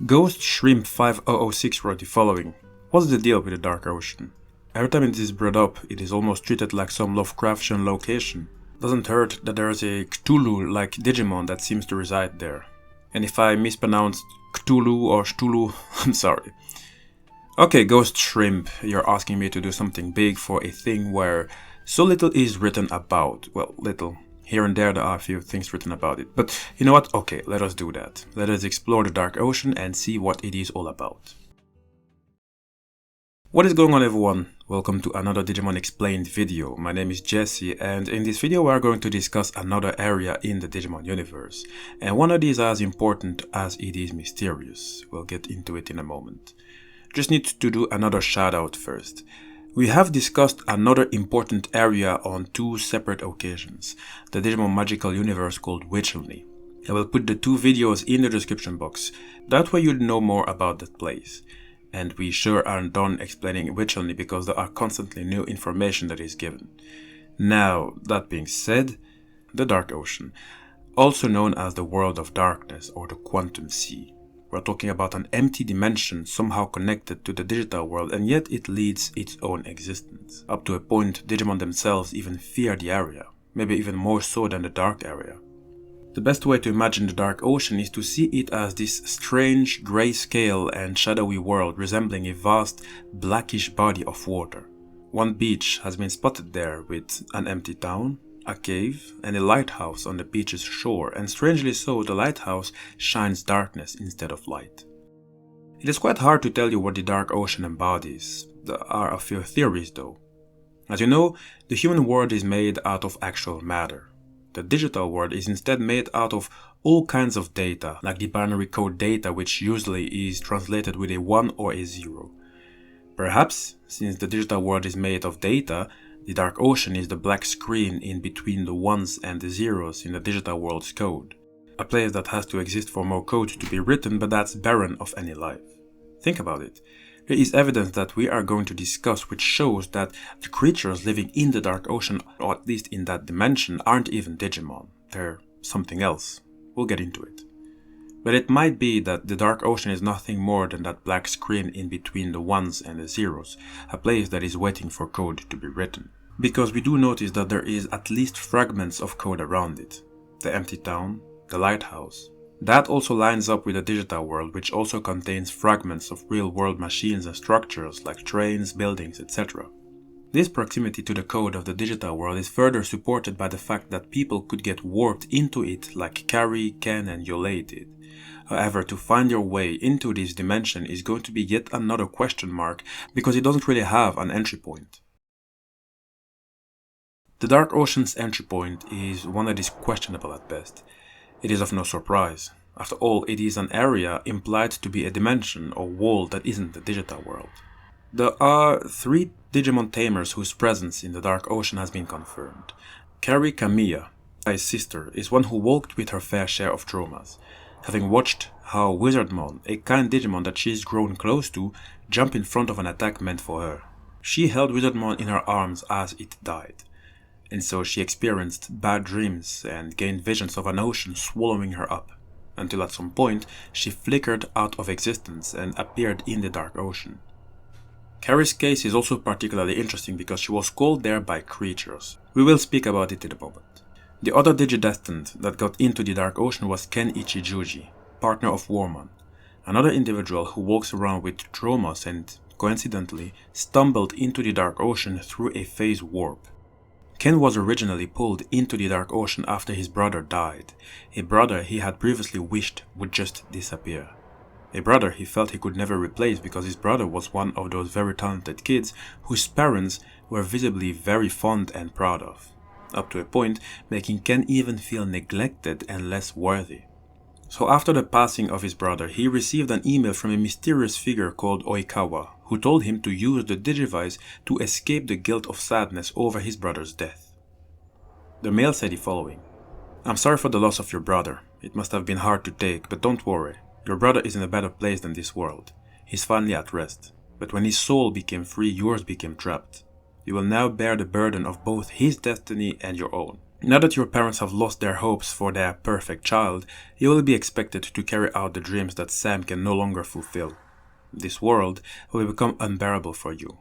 Ghost Shrimp 5006 wrote the following. What's the deal with the Dark Ocean? Every time it is brought up, it is almost treated like some Lovecraftian location. Doesn't hurt that there is a Cthulhu-like Digimon that seems to reside there. And if I mispronounced Cthulhu or Cthulhu, I'm sorry. Okay, Ghost Shrimp, you're asking me to do something big for a thing where so little is written about. Well, little. Here and there are a few things written about it. But you know what? Okay, let us do that. Let us explore the Dark Ocean and see what it is all about. What is going on, everyone? Welcome to another Digimon Explained video. My name is Jesse, and in this video we are going to discuss another area in the Digimon universe. And one of these as important as it is mysterious. We'll get into it in a moment. Just need to do another shout out first. We have discussed another important area on two separate occasions, the Digimon magical universe called WITCHELNY. I will put the two videos in the description box, that way you'll know more about that place. And we sure aren't done explaining WITCHELNY because there are constantly new information that is given. Now, that being said, the Dark Ocean, also known as the World of Darkness or the Quantum Sea. We're talking about an empty dimension somehow connected to the digital world, and yet it leads its own existence. Up to a point, Digimon themselves even fear the area, maybe even more so than the dark area. The best way to imagine the Dark Ocean is to see it as this strange, grayscale and shadowy world resembling a vast, blackish body of water. One beach has been spotted there with an empty town, a cave, and a lighthouse on the beach's shore, and strangely so, the lighthouse shines darkness instead of light. It is quite hard to tell you what the Dark Ocean embodies. There are a few theories though. As you know, the human world is made out of actual matter. The digital world is instead made out of all kinds of data, like the binary code data, which usually is translated with a 1 or a 0. Perhaps, since the digital world is made of data, the Dark Ocean is the black screen in between the 1s and the 0s in the digital world's code. A place that has to exist for more code to be written, but that's barren of any life. Think about it. There is evidence that we are going to discuss which shows that the creatures living in the Dark Ocean, or at least in that dimension, aren't even Digimon. They're something else. We'll get into it. But it might be that the Dark Ocean is nothing more than that black screen in between the 1s and the 0s, a place that is waiting for code to be written. Because we do notice that there is at least fragments of code around it. The empty town, the lighthouse. That also lines up with the digital world, which also contains fragments of real-world machines and structures like trains, buildings, etc. This proximity to the code of the digital world is further supported by the fact that people could get warped into it like Carrie, Ken and Yolei did. However, to find your way into this dimension is going to be yet another question mark because it doesn't really have an entry point. The Dark Ocean's entry point is one that is questionable at best. It is of no surprise. After all, it is an area implied to be a dimension or wall that isn't the digital world. There are 3 Digimon tamers whose presence in the Dark Ocean has been confirmed. Carrie Kamiya, Ai's sister, is one who walked with her fair share of traumas, having watched how WIZARDMON, a kind Digimon that she's grown close to, jump in front of an attack meant for her. She held WIZARDMON in her arms as it died. And so she experienced bad dreams and gained visions of an ocean swallowing her up, until at some point she flickered out of existence and appeared in the Dark Ocean. Carrie's case is also particularly interesting because she was called there by creatures. We will speak about it in a moment. The other Digidestined that got into the Dark Ocean was Ken ICHIJOUJI, partner of Wormmon, another individual who walks around with traumas and, coincidentally, stumbled into the Dark Ocean through a phase warp. Ken was originally pulled into the Dark Ocean after his brother died, a brother he had previously wished would just disappear. A brother he felt he could never replace because his brother was one of those very talented kids whose parents were visibly very fond and proud of, up to a point making Ken even feel neglected and less worthy. So after the passing of his brother, he received an email from a mysterious figure called Oikawa, who told him to use the Digivice to escape the guilt of sadness over his brother's death. The mail said the following: "I'm sorry for the loss of your brother. It must have been hard to take, but don't worry. Your brother is in a better place than this world. He's finally at rest. But when his soul became free, yours became trapped. You will now bear the burden of both his destiny and your own. Now that your parents have lost their hopes for their perfect child, you will be expected to carry out the dreams that Sam can no longer fulfill. This world will become unbearable for you.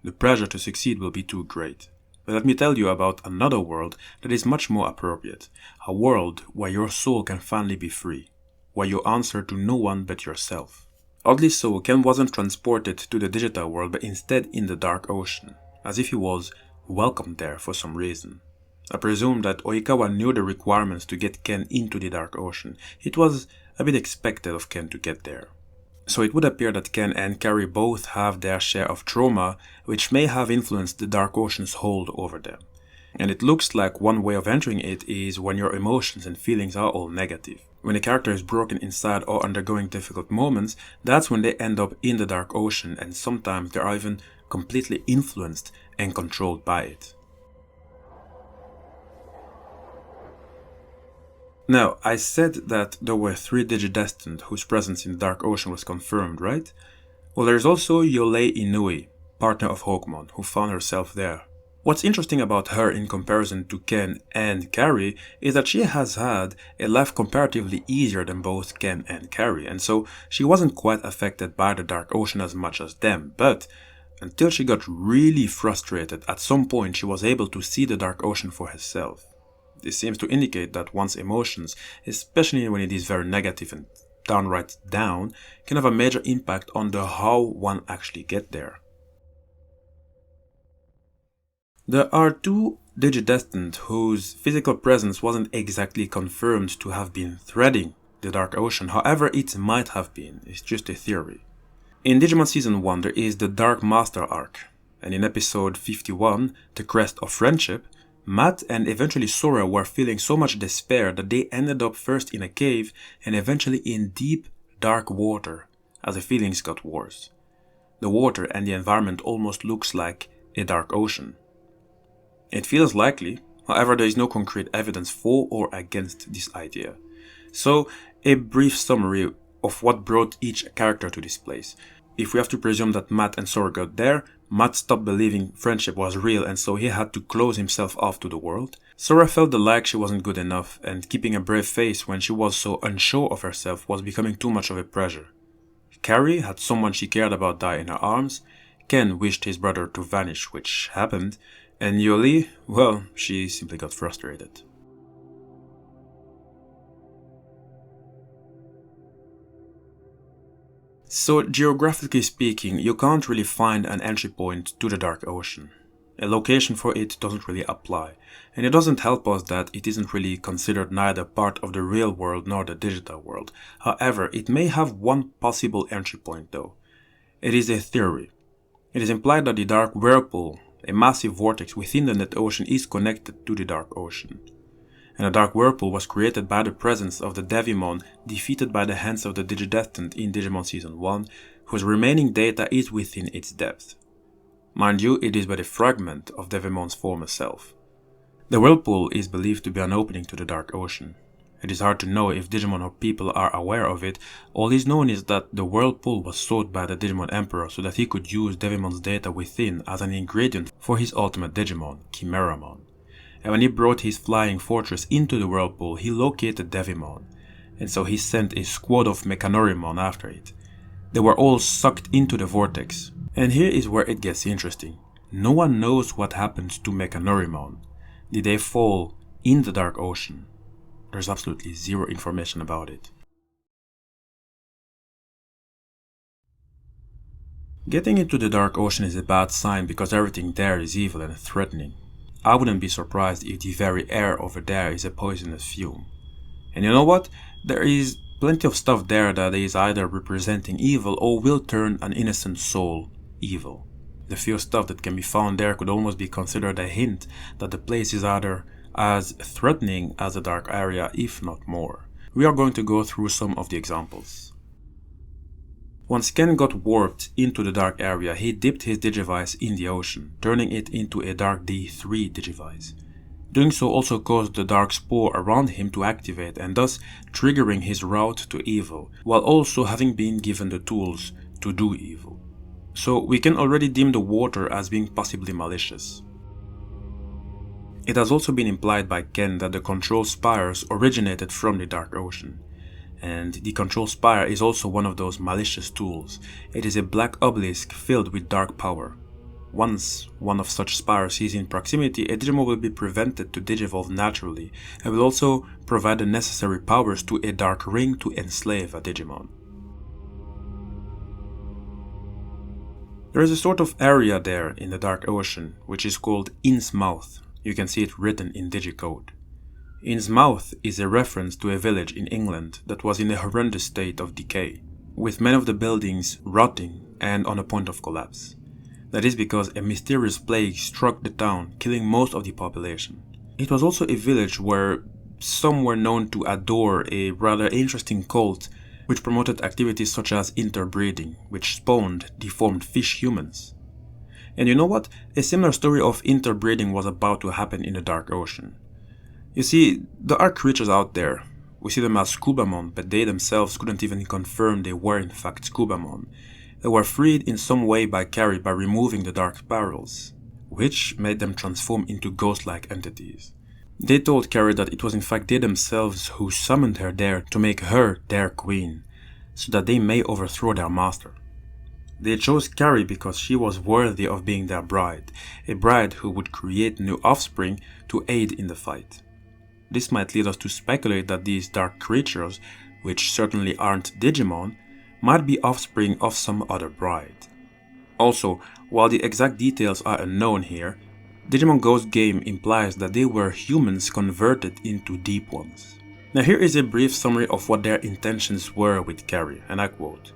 The pressure to succeed will be too great. But let me tell you about another world that is much more appropriate. A world where your soul can finally be free. Where you answer to no one but yourself. Oddly so, Ken wasn't transported to the digital world but instead in the dark ocean. As if he was welcomed there for some reason. I presume that Oikawa knew the requirements to get Ken into the dark ocean. It was a bit expected of Ken to get there. So it would appear that Ken and Carrie both have their share of trauma, which may have influenced the dark ocean's hold over them. And it looks like one way of entering it is when your emotions and feelings are all negative. When a character is broken inside or undergoing difficult moments, that's when they end up in the dark ocean, and sometimes they are even completely influenced and controlled by it. Now, I said that there were 3 Digidestined whose presence in the Dark Ocean was confirmed, right? Well, there's also Yolei Inui, partner of Hawkmon, who found herself there. What's interesting about her in comparison to Ken and Carrie is that she has had a life comparatively easier than both Ken and Carrie, and so she wasn't quite affected by the Dark Ocean as much as them, but until she got really frustrated, at some point she was able to see the Dark Ocean for herself. This seems to indicate that one's emotions, especially when it is very negative and downright down, can have a major impact on the how one actually get there. There are 2 Digidestined whose physical presence wasn't exactly confirmed to have been threading the Dark Ocean, however it might have been, it's just a theory. In Digimon Season 1 there is the Dark Master arc, and in episode 51, The Crest of Friendship, Matt and eventually Sora were feeling so much despair that they ended up first in a cave and eventually in deep, dark water as the feelings got worse. The water and the environment almost looks like a dark ocean. It feels likely, however there is no concrete evidence for or against this idea. So, a brief summary of what brought each character to this place. If we have to presume that Matt and Sora got there, Matt stopped believing friendship was real and so he had to close himself off to the world. Sora felt like she wasn't good enough and keeping a brave face when she was so unsure of herself was becoming too much of a pressure. Carrie had someone she cared about die in her arms, Ken wished his brother to vanish, which happened, and Yoli, well, she simply got frustrated. So geographically speaking, you can't really find an entry point to the Dark Ocean. A location for it doesn't really apply, and it doesn't help us that it isn't really considered neither part of the real world nor the digital world. However, it may have one possible entry point though. It is a theory. It is implied that the Dark Whirlpool, a massive vortex within the net ocean, is connected to the Dark Ocean. And the Dark Whirlpool was created by the presence of the Devimon defeated by the hands of the Digidestined in Digimon Season 1, whose remaining data is within its depth. Mind you, it is but a fragment of Devimon's former self. The Whirlpool is believed to be an opening to the Dark Ocean. It is hard to know if Digimon or people are aware of it. All is known is that the Whirlpool was sought by the Digimon Emperor so that he could use Devimon's data within as an ingredient for his ultimate Digimon, Chimeramon. And when he brought his flying fortress into the Whirlpool, he located Devimon, and so he sent a squad of Mechanorimon after it. They were all sucked into the vortex. And here is where it gets interesting. No one knows what happened to Mechanorimon. Did they fall in the Dark Ocean? There's absolutely zero information about it. Getting into the Dark Ocean is a bad sign because everything there is evil and threatening. I wouldn't be surprised if the very air over there is a poisonous fume. And you know what? There is plenty of stuff there that is either representing evil or will turn an innocent soul evil. The few stuff that can be found there could almost be considered a hint that the place is either as threatening as the dark area, if not more. We are going to go through some of the examples. Once Ken got warped into the dark area, he dipped his Digivice in the ocean, turning it into a Dark D3 Digivice. Doing so also caused the dark spore around him to activate and thus triggering his route to evil, while also having been given the tools to do evil. So we can already deem the water as being possibly malicious. It has also been implied by Ken that the control spires originated from the Dark Ocean. And the control spire is also one of those malicious tools. It is a black obelisk filled with dark power. Once one of such spires is in proximity, a Digimon will be prevented to digivolve naturally and will also provide the necessary powers to a dark ring to enslave a Digimon. There is a sort of area there in the Dark Ocean which is called In's Mouth. You can see it written in Digicode. In's Mouth is a reference to a village in England that was in a horrendous state of decay, with many of the buildings rotting and on a point of collapse. That is because a mysterious plague struck the town, killing most of the population. It was also a village where some were known to adore a rather interesting cult which promoted activities such as interbreeding, which spawned deformed fish humans. And you know what? A similar story of interbreeding was about to happen in the Dark Ocean. You see, there are creatures out there. We see them as Scubamon, but they themselves couldn't even confirm they were in fact Scubamon. They were freed in some way by Carrie by removing the dark spirals, which made them transform into ghost-like entities. They told Carrie that it was in fact they themselves who summoned her there to make her their queen, so that they may overthrow their master. They chose Carrie because she was worthy of being their bride, a bride who would create new offspring to aid in the fight. This might lead us to speculate that these dark creatures, which certainly aren't Digimon, might be offspring of some other bride. Also, while the exact details are unknown here, Digimon Ghost Game implies that they were humans converted into deep ones. Now here is a brief summary of what their intentions were with Carrie, and I quote: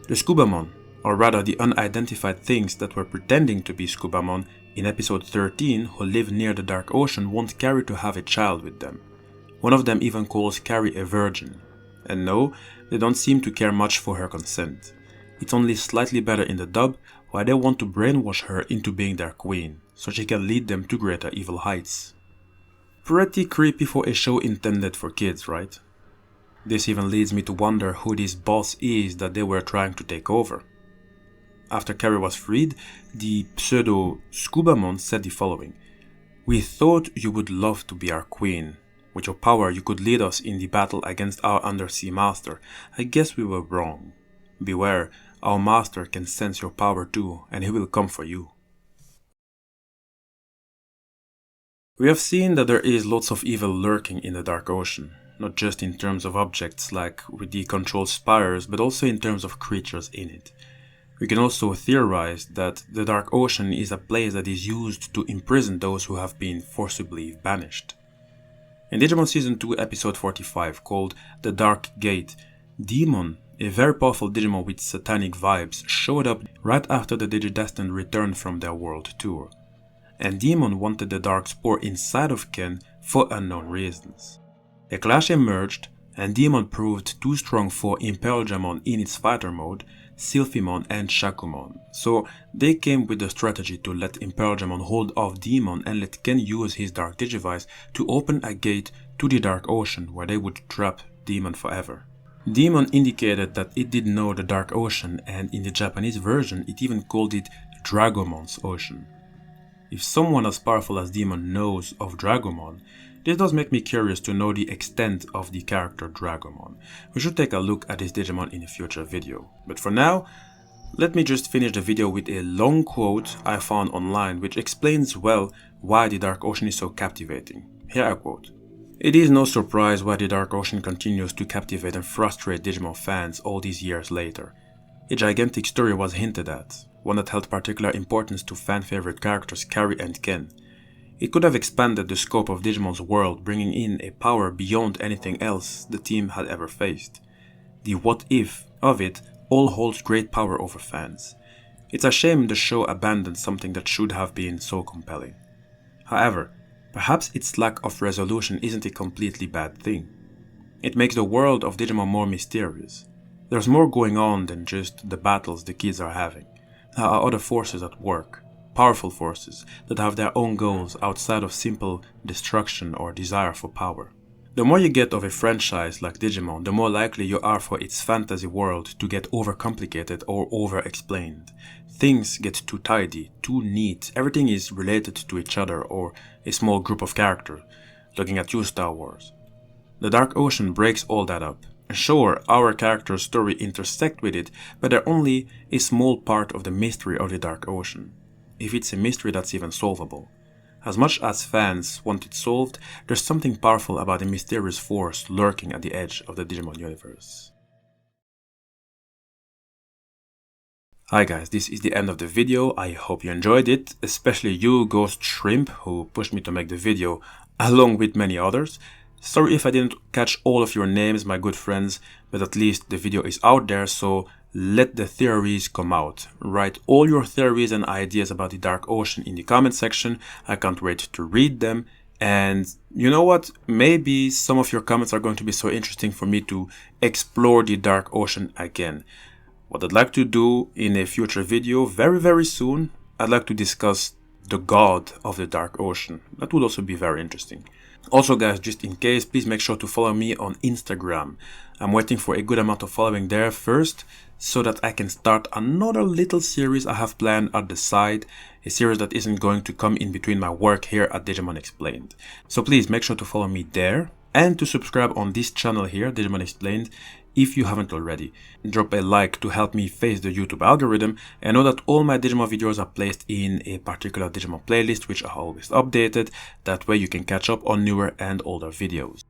"The Scubamon, or rather the unidentified things that were pretending to be Scubamon in episode 13 who live near the Dark Ocean, want Carrie to have a child with them. One of them even calls Carrie a virgin. And no, they don't seem to care much for her consent. It's only slightly better in the dub, why they want to brainwash her into being their queen, so she can lead them to greater evil heights." Pretty creepy for a show intended for kids, right? This even leads me to wonder who this boss is that they were trying to take over. After Carrie was freed, the pseudo-Scubamon said the following: "We thought you would love to be our queen. With your power you could lead us in the battle against our undersea master. I guess we were wrong. Beware, our master can sense your power too, and he will come for you." We have seen that there is lots of evil lurking in the Dark Ocean, not just in terms of objects like with the control spires, but also in terms of creatures in it. We can also theorize that the Dark Ocean is a place that is used to imprison those who have been forcibly banished. In Digimon Season 2 episode 45 called The Dark Gate, Demon, a very powerful Digimon with satanic vibes, showed up right after the Digidestined returned from their world tour. And Demon wanted the Dark Spore inside of Ken for unknown reasons. A clash emerged, and Demon proved too strong for IMPERIALJAMON in its fighter mode, Sylphimon and Shakumon, so they came with the strategy to let IMPERIALJAMON hold off Demon and let Ken use his Dark Digivice to open a gate to the Dark Ocean where they would trap Demon forever. Demon indicated that it did know the Dark Ocean, and in the Japanese version it even called it Dragomon's Ocean. If someone as powerful as Demon knows of Dragomon, this does make me curious to know the extent of the character Dragomon. We should take a look at this Digimon in a future video. But for now, let me just finish the video with a long quote I found online which explains well why the Dark Ocean is so captivating. Here I quote: "It is no surprise why the Dark Ocean continues to captivate and frustrate Digimon fans all these years later. A gigantic story was hinted at, one that held particular importance to fan-favorite characters Carrie and Ken. It could have expanded the scope of Digimon's world, bringing in a power beyond anything else the team had ever faced. The what if of it all holds great power over fans. It's a shame the show abandoned something that should have been so compelling. However, perhaps its lack of resolution isn't a completely bad thing. It makes the world of Digimon more mysterious. There's more going on than just the battles the kids are having. There are other forces at work. Powerful forces that have their own goals outside of simple destruction or desire for power. The more you get of a franchise like Digimon, the more likely you are for its fantasy world to get overcomplicated or over-explained. Things get too tidy, too neat, everything is related to each other or a small group of characters. Looking at you, Star Wars. The Dark Ocean breaks all that up. Sure, our character's story intersect with it, but they're only a small part of the mystery of the Dark Ocean. If it's a mystery that's even solvable. As much as fans want it solved, there's something powerful about the mysterious force lurking at the edge of the Digimon universe. Hi guys, this is the end of the video. I hope you enjoyed it, especially you, Ghost Shrimp, who pushed me to make the video, along with many others. Sorry if I didn't catch all of your names, my good friends, but at least the video is out there, so let the theories come out. Write all your theories and ideas about the Dark Ocean in the comment section. I can't wait to read them. And you know what? Maybe some of your comments are going to be so interesting for me to explore the Dark Ocean again. What I'd like to do in a future video, very soon, I'd like to discuss the god of the Dark Ocean. That would also be very interesting. Also guys, just in case, please make sure to follow me on Instagram. I'm waiting for a good amount of following there first, so that I can start another little series I have planned at the side. A series that isn't going to come in between my work here at Digimon Explained. So please make sure to follow me there, and to subscribe on this channel here, Digimon Explained, if you haven't already. Drop a like to help me face the YouTube algorithm, and know that all my Digimon videos are placed in a particular Digimon playlist which are always updated. That way you can catch up on newer and older videos.